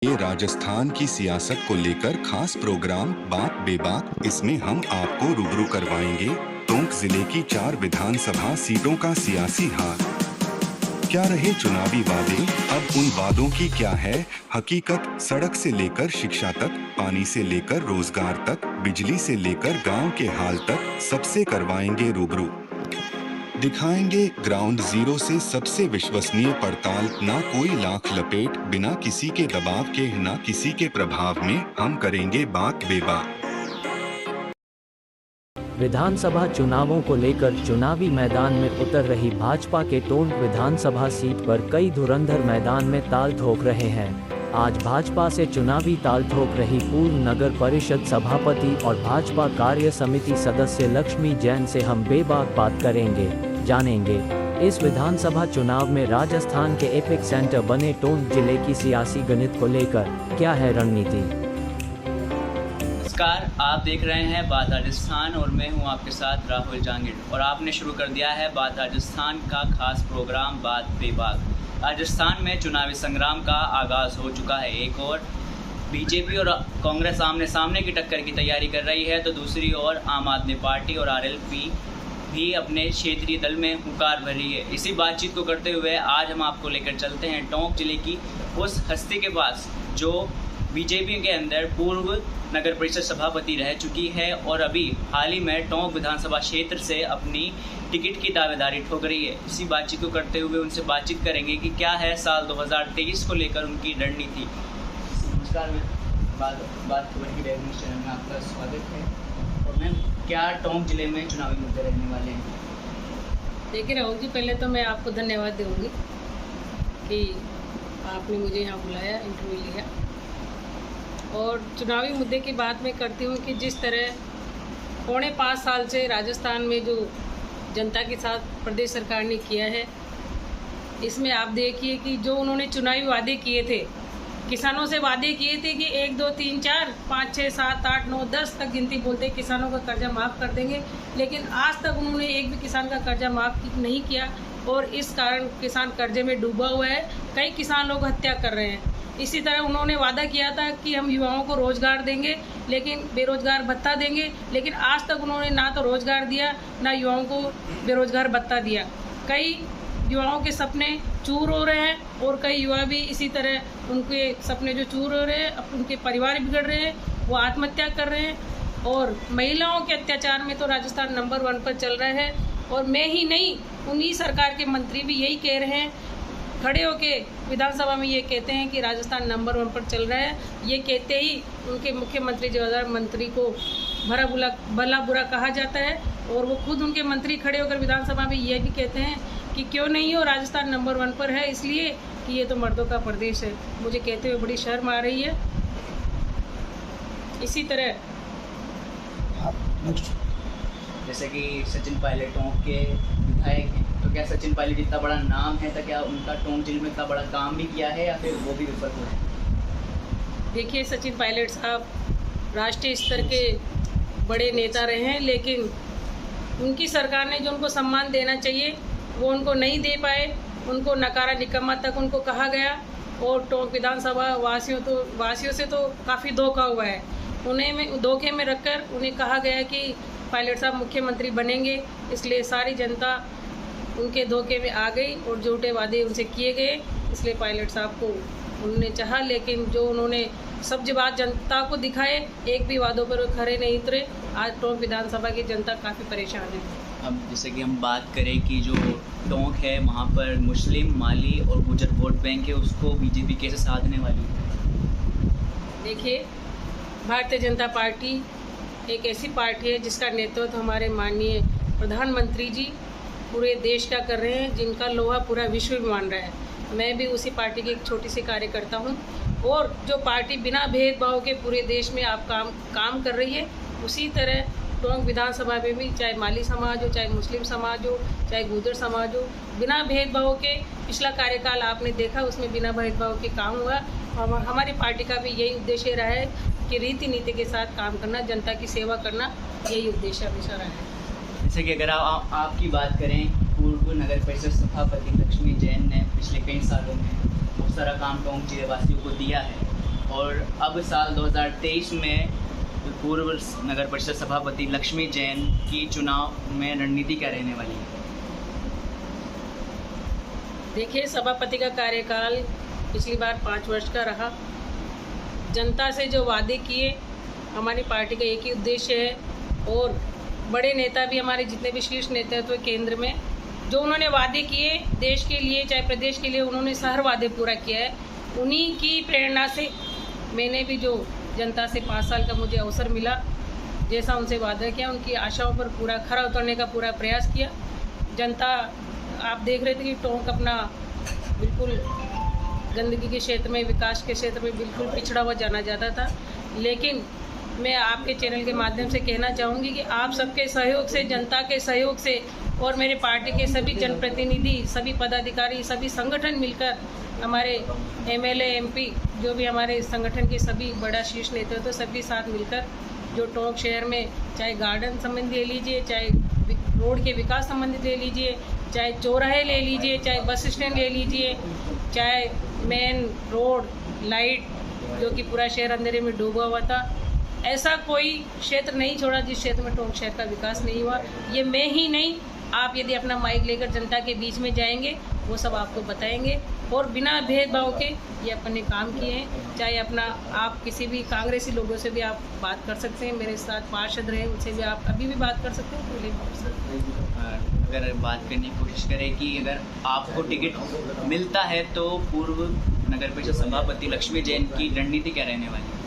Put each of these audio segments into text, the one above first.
ये राजस्थान की सियासत को लेकर खास प्रोग्राम बात बेबाक। इसमें हम आपको रूबरू करवाएंगे टोंक जिले की 4 विधानसभा सीटों का सियासी हाल। क्या रहे चुनावी वादे, अब उन वादों की क्या है हकीकत। सड़क से लेकर शिक्षा तक, पानी से लेकर रोजगार तक, बिजली से लेकर गांव के हाल तक, सबसे करवाएंगे रूबरू। दिखाएंगे ग्राउंड जीरो से सबसे विश्वसनीय पड़ताल। ना कोई लाख लपेट, बिना किसी के दबाव के, ना किसी के प्रभाव में, हम करेंगे बात बेबाक। विधानसभा चुनावों को लेकर चुनावी मैदान में उतर रही भाजपा के टोंक विधानसभा सीट पर कई धुरंधर मैदान में ताल ठोक रहे हैं। आज भाजपा से चुनावी ताल ठोक रही पूर्व नगर परिषद सभापति और भाजपा कार्य समिति सदस्य लक्ष्मी जैन से हम बेबाक बात करेंगे, जानेंगे इस विधानसभा चुनाव में राजस्थान के एपिक सेंटर बने टोंक जिले की सियासी गणित को लेकर क्या है रणनीति। नमस्कार, आप देख रहे हैं बात राजस्थान और मैं हूं आपके साथ राहुल जांगिड़ और आपने शुरू कर दिया है बात राजस्थान का खास प्रोग्राम बात बेबाक। राजस्थान में चुनावी संग्राम का आगाज़ हो चुका है। एक और बीजेपी और कांग्रेस आमने सामने की टक्कर की तैयारी कर रही है, तो दूसरी ओर आम आदमी पार्टी और आरएलपी भी अपने क्षेत्रीय दल में हुंकार भर रही है। इसी बातचीत को करते हुए आज हम आपको लेकर चलते हैं टोंक जिले की उस हस्ती के पास जो बीजेपी के अंदर पूर्व नगर परिषद सभापति रह चुकी है और अभी हाल ही में टोंक विधानसभा क्षेत्र से अपनी टिकट की दावेदारी ठोक रही है। इसी बातचीत को करते हुए उनसे बातचीत करेंगे कि क्या है साल 2023 को लेकर उनकी रणनीति। नमस्कार, बात खबर की डेवलपमेंट चैनल में आपका स्वागत है। और मैम, क्या टोंक जिले में चुनावी मुद्दे रहने वाले हैं? देखिए राहुल जी, पहले तो मैं आपको धन्यवाद दूंगी कि आपने मुझे यहाँ बुलाया, इंटरव्यू लिया। और चुनावी मुद्दे की बात मैं करती हूँ कि जिस तरह 4.5 साल से राजस्थान में जो जनता के साथ प्रदेश सरकार ने किया है, इसमें आप देखिए कि जो उन्होंने चुनावी वादे किए थे, किसानों से वादे किए थे कि 1 2 3 4 5 6 7 8 9 10 तक गिनती बोलते किसानों का कर्जा माफ़ कर देंगे, लेकिन आज तक उन्होंने एक भी किसान का कर्जा माफ़ नहीं किया और इस कारण किसान कर्जे में डूबा हुआ है। कई किसान लोग हत्या कर रहे हैं। इसी तरह उन्होंने वादा किया था कि हम युवाओं को रोज़गार देंगे, लेकिन बेरोज़गार भत्ता देंगे, लेकिन आज तक उन्होंने ना तो रोज़गार दिया, ना युवाओं को बेरोज़गार भत्ता दिया। कई युवाओं के सपने चूर हो रहे हैं और कई युवा भी इसी तरह उनके सपने जो चूर हो रहे हैं, उनके परिवार बिगड़ रहे हैं, वो आत्महत्या कर रहे हैं। और महिलाओं के अत्याचार में तो राजस्थान नंबर 1 पर चल रहा है। और मैं ही नहीं, उन्हीं सरकार के मंत्री भी यही कह रहे हैं, खड़े होके विधानसभा में ये कहते हैं कि राजस्थान नंबर 1 पर चल रहा है। ये कहते ही उनके मुख्यमंत्री जवाहर मंत्री को भला बुरा कहा जाता है और वो खुद उनके मंत्री खड़े होकर विधानसभा में ये भी कहते हैं कि क्यों नहीं हो, राजस्थान नंबर 1 पर है इसलिए कि ये तो मर्दों का प्रदेश है। मुझे कहते हुए बड़ी शर्म आ रही है। इसी तरह जैसे कि सचिन पायलट टोंक के विधायक हैं, तो क्या सचिन पायलट इतना बड़ा नाम है, तो क्या उनका टोंक जिले में इतना बड़ा काम भी किया है या फिर वो भी विफल हुए? देखिए, सचिन पायलट साहब राष्ट्रीय स्तर के बड़े नेता रहे हैं, लेकिन उनकी सरकार ने जो उनको सम्मान देना चाहिए वो उनको नहीं दे पाए। उनको नकारा निकम्मा तक उनको कहा गया और टोंक विधानसभा वासियों से तो काफ़ी धोखा हुआ है। उन्हें धोखे में रखकर उन्हें कहा गया कि पायलट साहब मुख्यमंत्री बनेंगे, इसलिए सारी जनता उनके धोखे में आ गई और झूठे वादे उनसे किए गए। इसलिए पायलट साहब को उन्होंने चाहा, लेकिन जो उन्होंने सब बात जनता को दिखाए, एक भी वादों पर खरे नहीं उतरे। आज टोंक विधानसभा की जनता काफ़ी परेशान है। अब जैसे कि हम बात करें कि जो टोंक है वहाँ पर मुस्लिम, माली और गुजर वोट बैंक है, उसको बीजेपी कैसे साधने वाली है? देखिए, भारतीय जनता पार्टी एक ऐसी पार्टी है जिसका नेतृत्व हमारे माननीय प्रधानमंत्री जी पूरे देश का कर रहे हैं, जिनका लोहा पूरा विश्व भी मान रहा है। मैं भी उसी पार्टी की एक छोटी सी कार्यकर्ता हूं और जो पार्टी बिना भेदभाव के पूरे देश में आप काम कर रही है, उसी तरह टोंक विधानसभा में भी चाहे माली समाज हो, चाहे मुस्लिम समाज हो, चाहे गुर्जर समाज हो, बिना भेदभाव के पिछला कार्यकाल आपने देखा, उसमें बिना भेदभाव के काम हुआ। हमारी पार्टी का भी यही उद्देश्य रहा है कि रीति नीति के साथ काम करना, जनता की सेवा करना, यही उद्देश्य हमेशा रहा है। जैसे कि अगर आपकी बात करें, पूर्व नगर परिषद सभापति लक्ष्मी जैन ने पिछले कई सालों में बहुत सारा काम टोंक जिले वासियों को दिया है, और अब साल 2023 में पूर्व नगर परिषद सभापति लक्ष्मी जैन की चुनाव में रणनीति क्या रहने वाली है? देखिए, सभापति का कार्यकाल पिछली बार 5 वर्ष का रहा। जनता से जो वादे किए, हमारी पार्टी का एक ही उद्देश्य है और बड़े नेता भी, हमारे जितने भी शीर्ष नेतृत्व केंद्र में, जो उन्होंने वादे किए देश के लिए चाहे प्रदेश के लिए, उन्होंने हर वादे पूरा किया है। उन्हीं की प्रेरणा से मैंने भी जो जनता से 5 साल का मुझे अवसर मिला, जैसा उनसे वादा किया, उनकी आशाओं पर पूरा खरा उतरने का पूरा प्रयास किया। जनता, आप देख रहे थे कि टोंक अपना बिल्कुल गंदगी के क्षेत्र में, विकास के क्षेत्र में बिल्कुल पिछड़ा हुआ जाना जाता था। लेकिन मैं आपके चैनल के माध्यम से कहना चाहूँगी कि आप सबके सहयोग से, जनता के सहयोग से और मेरे पार्टी के सभी जनप्रतिनिधि, सभी पदाधिकारी, सभी संगठन मिलकर, हमारे एमएलए, एमपी, जो भी हमारे संगठन के सभी बड़ा शीर्ष नेतृत्व, तो सभी साथ मिलकर जो टोंक शहर में चाहे गार्डन संबंधी ले लीजिए, चाहे रोड के विकास संबंधित ले लीजिए, चाहे चौराहे ले लीजिए, चाहे बस स्टैंड ले लीजिए, चाहे मेन रोड, लाइट, जो कि पूरा शहर अंधेरे में डूबा हुआ था, ऐसा कोई क्षेत्र नहीं छोड़ा जिस क्षेत्र में टोंक शहर का विकास नहीं हुआ। ये मैं ही नहीं, आप यदि अपना माइक लेकर जनता के बीच में जाएंगे, वो सब आपको बताएंगे और बिना भेदभाव के ये अपने काम किए हैं। चाहे अपना, आप किसी भी कांग्रेसी लोगों से भी आप बात कर सकते हैं, मेरे साथ पार्षद रहे, उनसे भी आप अभी भी बात कर सकते हैं, पहले भी कर सकते हैं। अगर बात करने की कोशिश करें कि अगर आपको टिकट मिलता है तो पूर्व नगर परिषद सभापति लक्ष्मी जैन की रणनीति क्या रहने वाली है?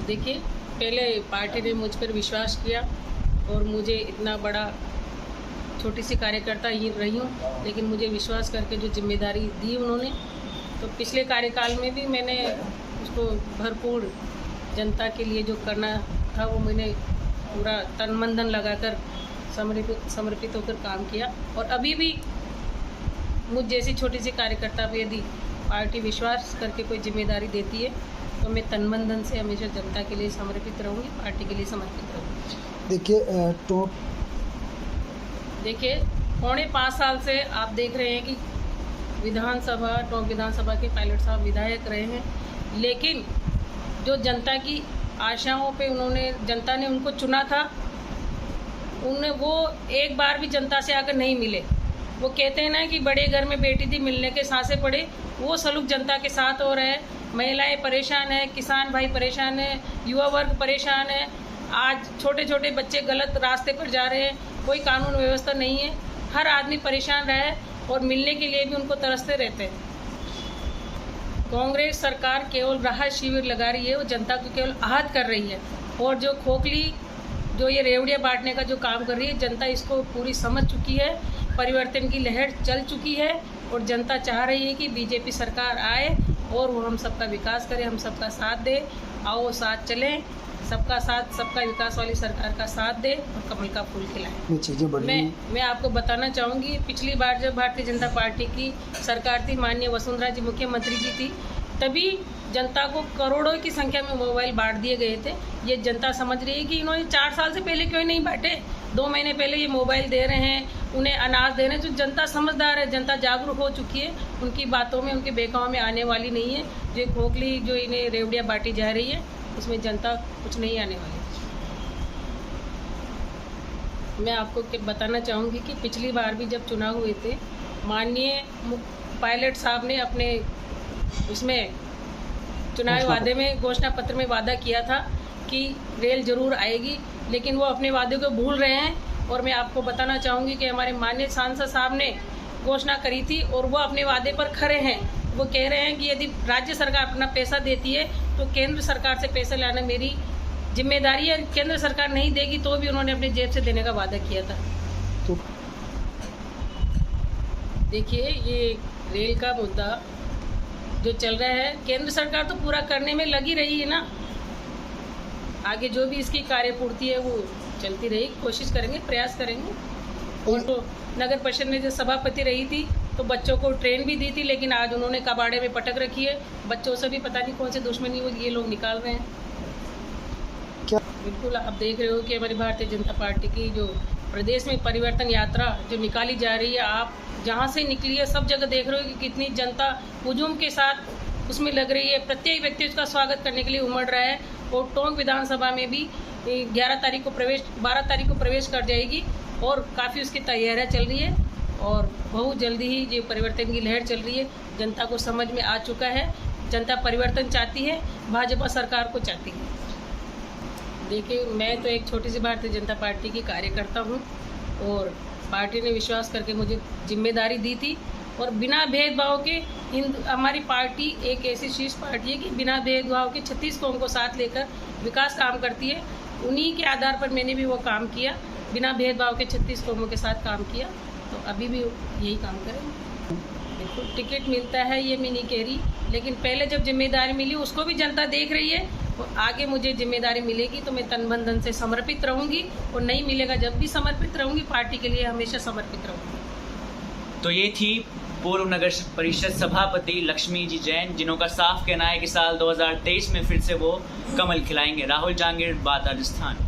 देखिए, पहले पार्टी ने मुझ पर विश्वास किया और मुझे इतना बड़ा, छोटी सी कार्यकर्ता ही रही हूँ, लेकिन मुझे विश्वास करके जो जिम्मेदारी दी उन्होंने, तो पिछले कार्यकाल में भी मैंने उसको भरपूर जनता के लिए जो करना था वो मैंने पूरा तन मन धन लगाकर समर्पित होकर काम किया। और अभी भी मुझ जैसी छोटी सी कार्यकर्ता पर यदि पार्टी विश्वास करके कोई जिम्मेदारी देती है तो मैं तन मन धन से हमेशा जनता के लिए समर्पित रहूँगी, पार्टी के लिए समर्पित रहूँगी। देखिए, पौने 5 साल से आप देख रहे हैं कि विधानसभा, टोंक विधानसभा के पायलट साहब विधायक रहे हैं, लेकिन जो जनता की आशाओं पे जनता ने उनको चुना था, वो एक बार भी जनता से आकर नहीं मिले। वो कहते हैं ना कि बड़े घर में बेटी थी, मिलने के सांसें पड़े, वो सलूक जनता के साथ हो रहा है। महिलाएं परेशान है, किसान भाई परेशान है, युवा वर्ग परेशान है, आज छोटे छोटे बच्चे गलत रास्ते पर जा रहे हैं, कोई कानून व्यवस्था नहीं है, हर आदमी परेशान रहा है और मिलने के लिए भी उनको तरसते रहते हैं। कांग्रेस सरकार केवल राहत शिविर लगा रही है, वो जनता को केवल आहत कर रही है और जो खोखली, जो ये रेवड़ियाँ बांटने का जो काम कर रही है, जनता इसको पूरी समझ चुकी है। परिवर्तन की लहर चल चुकी है और जनता चाह रही है कि बीजेपी सरकार आए और वो हम सबका विकास करे, हम सबका साथ दे। आओ साथ चलें, सबका साथ सबका विकास वाली सरकार का साथ दे और कमल का फूल खिलाएं। मैं आपको बताना चाहूँगी, पिछली बार जब भारतीय जनता पार्टी की सरकार थी, माननीय वसुंधरा जी मुख्यमंत्री जी थी, तभी जनता को करोड़ों की संख्या में मोबाइल बांट दिए गए थे। ये जनता समझ रही है कि इन्होंने 4 साल से पहले क्यों नहीं बांटे, 2 महीने पहले ये मोबाइल दे रहे हैं, उन्हें अनाज दे रहे हैं। जो जनता समझदार है, जनता जागरूक हो चुकी है, उनकी बातों में, उनके बहकाव में आने वाली नहीं है। जो खोखली, जो इन्हें रेवड़ियाँ बांटी जा रही है, उसमें जनता कुछ नहीं आने वाली। मैं आपको बताना चाहूँगी कि पिछली बार भी जब चुनाव हुए थे, माननीय पायलट साहब ने अपने उसमें चुनावी वादे में, घोषणा पत्र में वादा किया था कि रेल जरूर आएगी, लेकिन वो अपने वादे को भूल रहे हैं। और मैं आपको बताना चाहूँगी कि हमारे माननीय सांसद साहब ने घोषणा करी थी और वो अपने वादे पर खरे हैं। वो कह रहे हैं कि यदि राज्य सरकार अपना पैसा देती है तो केंद्र सरकार से पैसा लाना मेरी जिम्मेदारी है। केंद्र सरकार नहीं देगी तो भी उन्होंने अपनी जेब से देने का वादा किया था। तो देखिए, ये रेल का मुद्दा जो चल रहा है, केंद्र सरकार तो पूरा करने में लगी रही है ना, आगे जो भी इसकी कार्यपूर्ति है वो चलती रही, कोशिश करेंगे, प्रयास करेंगे। और तो नगर परिषद में जो सभापति रही थी तो बच्चों को ट्रेन भी दी थी, लेकिन आज उन्होंने कबाड़े में पटक रखी है। बच्चों से भी पता नहीं कौन सी दुश्मनी वो ये लोग निकाल रहे हैं। क्या बिल्कुल आप देख रहे हो कि हमारी भारतीय जनता पार्टी की जो प्रदेश में परिवर्तन यात्रा जो निकाली जा रही है, आप जहाँ से निकली है सब जगह देख रहे हो कि कितनी जनता हुजूम के साथ उसमें लग रही है। प्रत्येक व्यक्ति उसका स्वागत करने के लिए उमड़ रहा है। और टोंक विधानसभा में भी 12 तारीख को प्रवेश कर जाएगी और काफ़ी उसकी तैयारियाँ चल रही है और बहुत जल्दी ही ये परिवर्तन की लहर चल रही है। जनता को समझ में आ चुका है, जनता परिवर्तन चाहती है, भाजपा सरकार को चाहती है। देखिए, मैं तो एक छोटी सी भारतीय जनता पार्टी की कार्यकर्ता हूँ और पार्टी ने विश्वास करके मुझे जिम्मेदारी दी थी और बिना भेदभाव के हमारी पार्टी एक ऐसी शीर्ष पार्टी है कि बिना भेदभाव के 36 कौम को साथ लेकर विकास काम करती है। उन्हीं के आधार पर मैंने भी वो काम किया, बिना भेदभाव के 36 कौमों के साथ काम किया, तो अभी भी यही काम करेंगे। देखो, टिकट मिलता है ये मैं नहीं कह रही, लेकिन पहले जब जिम्मेदारी मिली उसको भी जनता देख रही है और आगे मुझे जिम्मेदारी मिलेगी तो मैं तन मन धन से समर्पित रहूँगी और नहीं मिलेगा जब भी समर्पित रहूँगी, पार्टी के लिए हमेशा समर्पित रहूँगी। तो ये थी पूर्व नगर परिषद सभापति लक्ष्मी जी जैन, जिन्हों का साफ कहना है कि साल 2023 में फिर से वो कमल खिलाएंगे। राहुल जांगीर, बात राजस्थान।